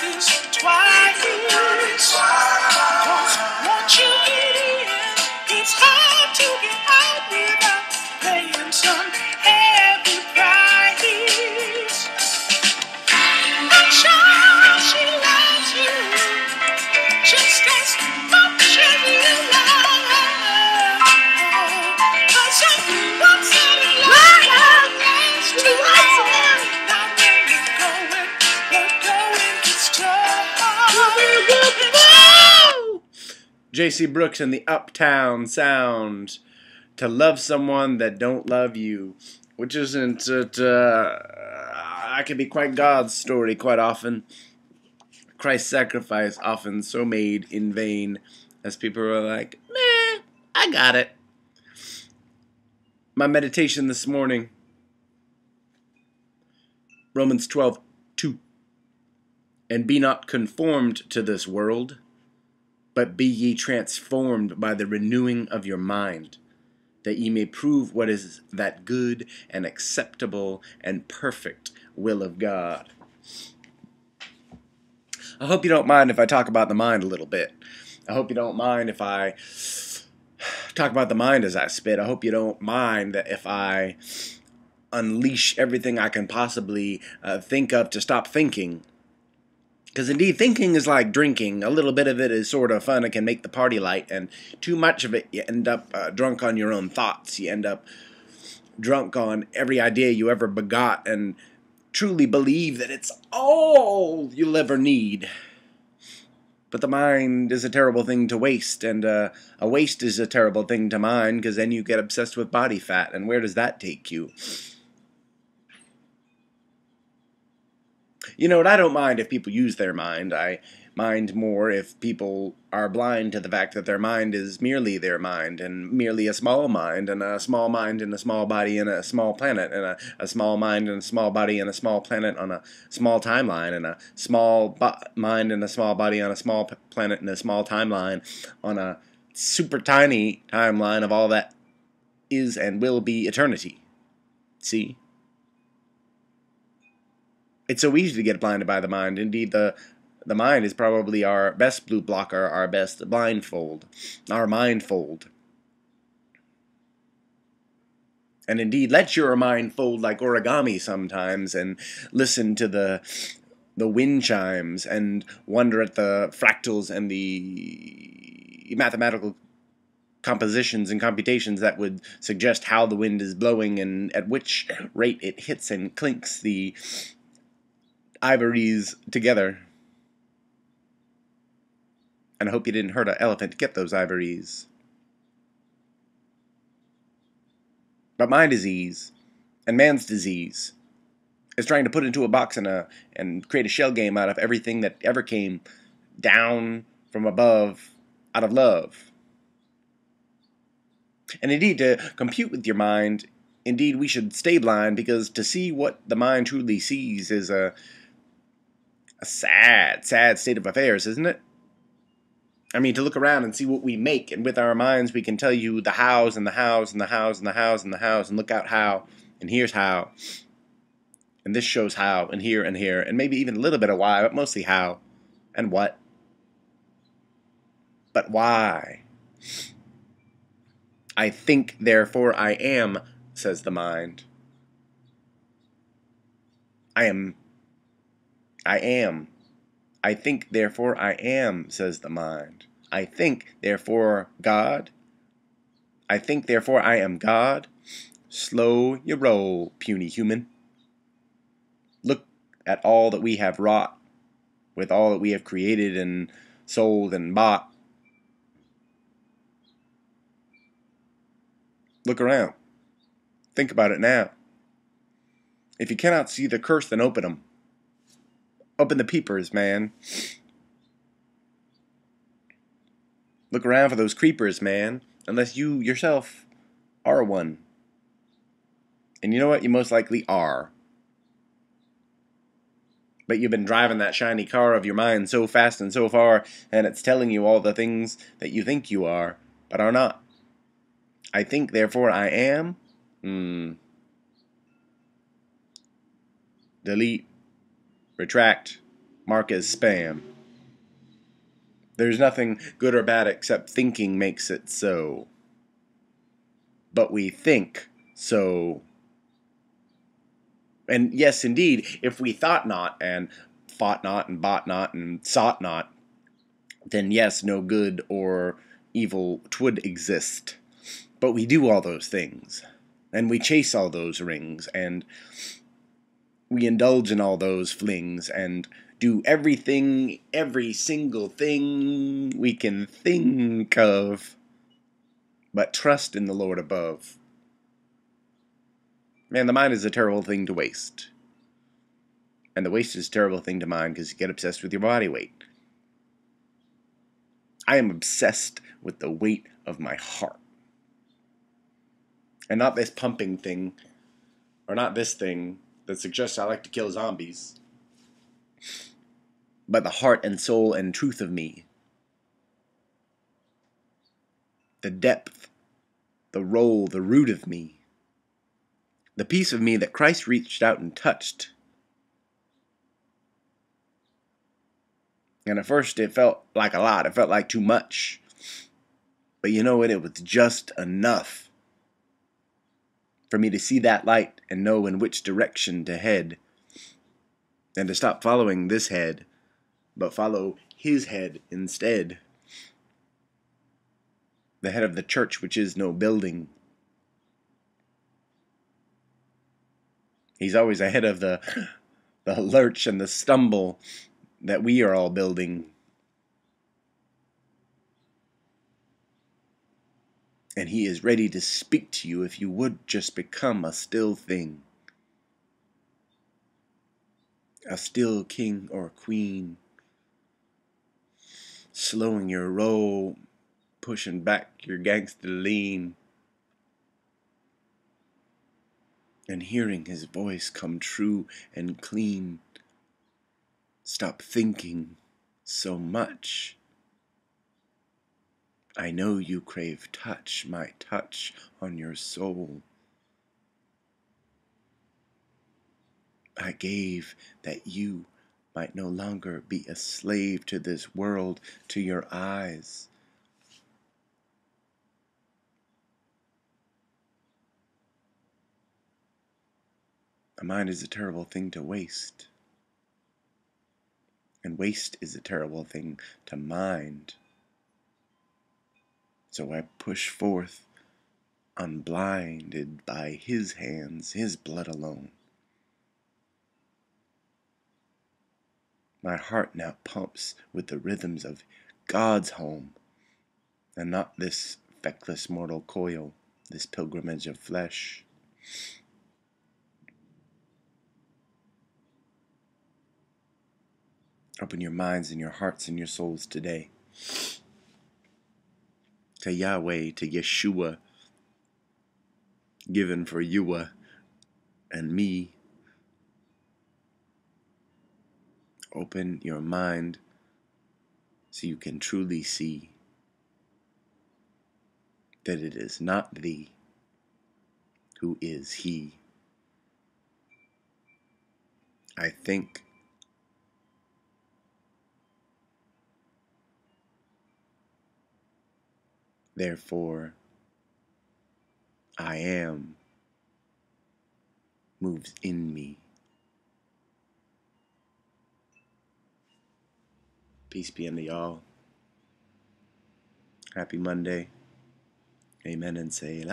this twice. 'Cause once you get in, it's hard to get out without paying some heavy price. But sure, she loves you just as much as you love her. 'Cause once in love lasts too long. Not when the going gets tough. J.C. Brooks and the Uptown Sound. To love someone that don't love you, which isn't I can be quite God's story quite often. Christ's sacrifice often so made in vain, as people are like, meh, I got it. My meditation this morning, Romans 12:2. And be not conformed to this world, but be ye transformed by the renewing of your mind, that ye may prove what is that good and acceptable and perfect will of God. I hope you don't mind if I talk about the mind a little bit. I hope you don't mind if I talk about the mind as I spit. I hope you don't mind that if I unleash everything I can possibly think of to stop thinking. Because indeed, thinking is like drinking. A little bit of it is sort of fun. It can make the party light. And too much of it, you end up drunk on your own thoughts. You end up drunk on every idea you ever begot and truly believe that it's all you'll ever need. But the mind is a terrible thing to waste. And a waste is a terrible thing to mind, because then you get obsessed with body fat. And where does that take you? You know what, I don't mind if people use their mind. I mind more if people are blind to the fact that their mind is merely their mind, and merely a small mind in a small body in a small planet, and a small mind and a small body in a small planet on a small timeline, and a small mind and a small body on a small planet in a small timeline on a super tiny timeline of all that is and will be eternity. See? It's so easy to get blinded by the mind. Indeed, the mind is probably our best blue blocker, our best blindfold, our mindfold. And indeed, let your mind fold like origami sometimes, and listen to the wind chimes, and wonder at the fractals and the mathematical compositions and computations that would suggest how the wind is blowing and at which rate it hits and clinks the ivories together. And I hope you didn't hurt an elephant to get those ivories. But my disease, and man's disease, is trying to put into a box and create a shell game out of everything that ever came down from above out of love. And indeed, to compute with your mind, indeed we should stay blind, because to see what the mind truly sees is a sad, sad state of affairs, isn't it? I mean, to look around and see what we make, and with our minds we can tell you the hows and the hows and the hows and the hows and the hows, and look out how, and here's how, and this shows how, and here, and maybe even a little bit of why, but mostly how, and what. But why? I think, therefore I am, says the mind. I am. I think, therefore I am, says the mind. I think, therefore God. I think, therefore I am God. Slow your roll, puny human. Look at all that we have wrought, with all that we have created and sold and bought. Look around. Think about it now. If you cannot see the curse, then open them. Open the peepers, man. Look around for those creepers, man. Unless you yourself are one. And you know what? You most likely are. But you've been driving that shiny car of your mind so fast and so far, and it's telling you all the things that you think you are, but are not. I think, therefore I am. Delete. Retract. Mark as spam. There's nothing good or bad except thinking makes it so. But we think so. And yes, indeed, if we thought not, and fought not, and bought not, and sought not, then yes, no good or evil twould exist. But we do all those things, and we chase all those rings, and we indulge in all those flings, and do everything, every single thing we can think of, but trust in the Lord above. Man, the mind is a terrible thing to waste. And the waste is a terrible thing to mind because you get obsessed with your body weight. I am obsessed with the weight of my heart. And not this pumping thing, or not this thing that suggests I like to kill zombies, but the heart and soul and truth of me. The depth, the role, the root of me. The piece of me that Christ reached out and touched. And at first it felt like a lot. It felt like too much. But you know what? It was just enough for me to see that light and know in which direction to head. And to stop following this head, but follow his head instead. The head of the church, which is no building. He's always ahead of the lurch and the stumble that we are all building. And he is ready to speak to you if you would just become a still thing. A still king or queen. Slowing your roll, pushing back your gangster lean. And hearing his voice come true and clean. Stop thinking so much. I know you crave touch, my touch on your soul. I gave that you might no longer be a slave to this world, to your eyes. A mind is a terrible thing to waste. And waste is a terrible thing to mind. So I push forth, unblinded by his hands, his blood alone. My heart now pumps with the rhythms of God's home, and not this feckless mortal coil, this pilgrimage of flesh. Open your minds and your hearts and your souls today to Yahweh, to Yeshua, given for you and me. Open your mind so you can truly see that it is not thee who is he. I think, therefore I am moves in me. Peace be unto y'all. Happy Monday. Amen and Selah.